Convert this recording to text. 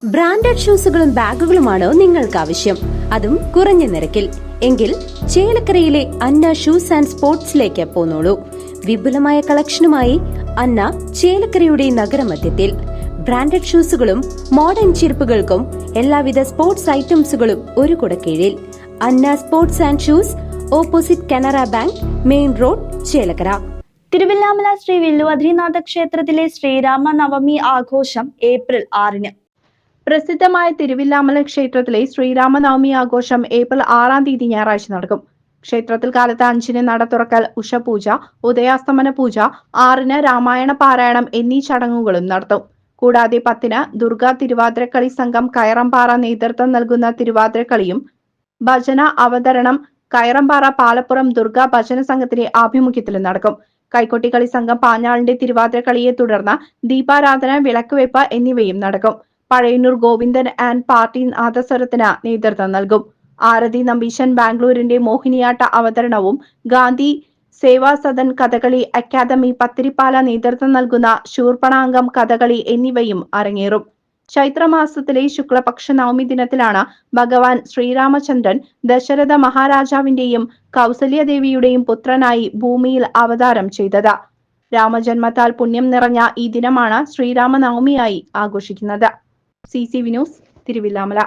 Branded ഷൂസുകളും ബാഗുകളുമാണോ നിങ്ങൾക്ക് ആവശ്യം? അതും കുറഞ്ഞ നിരക്കിൽ. എങ്കിൽ ചേലക്കരയിലെ അന്ന ഷൂസ് ആൻഡ് സ്പോർട്സിലേക്ക് പോന്നോളൂ. വിപുലമായ കളക്ഷനുമായി അന്ന ചേലക്കരയുടെ നഗരമധ്യത്തിൽ. ബ്രാൻഡഡ് ഷൂസുകളും മോഡേൺ ചെരുപ്പുകൾക്കും എല്ലാവിധ സ്പോർട്സ് ഐറ്റംസുകളും ഒരു കുടക്കീഴിൽ. Anna sports and shoes, opposite Canara bank, main road, Chelakkara. Thiruvilwamala Shri Vilwadrinatha ക്ഷേത്രത്തിലെ ശ്രീരാമ നവമി ആഘോഷം ഏപ്രിൽ 6-ന്. പ്രസിദ്ധമായ തിരുവില്ലാമല ക്ഷേത്രത്തിലെ ശ്രീരാമനവമി ആഘോഷം ഏപ്രിൽ 6-ാം തീയതി ഞായറാഴ്ച നടക്കും. ക്ഷേത്രത്തിൽ കാലത്ത് 5-ന് നട തുറക്കൽ, ഉഷപൂജ, ഉദയാസ്തമന പൂജ, 6-ന് രാമായണ പാരായണം എന്നീ ചടങ്ങുകളും നടത്തും. കൂടാതെ 10-ന് ദുർഗാ തിരുവാതിരക്കളി സംഘം കയറമ്പാറ നേതൃത്വം നൽകുന്ന തിരുവാതിരക്കളിയും ഭജന അവതരണം കയറമ്പാറ പാലപ്പുറം ദുർഗാ ഭജന സംഘത്തിന്റെ ആഭിമുഖ്യത്തിലും നടക്കും. കൈകൊട്ടിക്കളി സംഘം പാഞ്ഞാളിന്റെ തിരുവാതിരക്കളിയെ തുടർന്ന് ദീപാരാധന, വിളക്കുവെപ്പ് എന്നിവയും നടക്കും. പഴയന്നൂർ ഗോവിന്ദൻ ആൻഡ് പാർട്ടി നാദസ്വരത്തിന് നേതൃത്വം നൽകും. ആരതി നമ്പീശൻ ബാംഗ്ലൂരിന്റെ മോഹിനിയാട്ട അവതരണവും ഗാന്ധി സേവാ സദൻ കഥകളി അക്കാദമി പത്തിരിപ്പാല നേതൃത്വം നൽകുന്ന ശൂർപ്പണാംഗം കഥകളി എന്നിവയും അരങ്ങേറും. ചൈത്രമാസത്തിലെ ശുക്ലപക്ഷ നവമി ദിനത്തിലാണ് ഭഗവാൻ ശ്രീരാമചന്ദ്രൻ ദശരഥ മഹാരാജാവിന്റെയും കൗസല്യദേവിയുടെയും പുത്രനായി ഭൂമിയിൽ അവതാരം ചെയ്തത്. രാമജന്മത്താൽ പുണ്യം നിറഞ്ഞ ഈ ദിനമാണ് ശ്രീരാമനവമിയായി ആഘോഷിക്കുന്നത്. CCV news, Thiruvilwamala.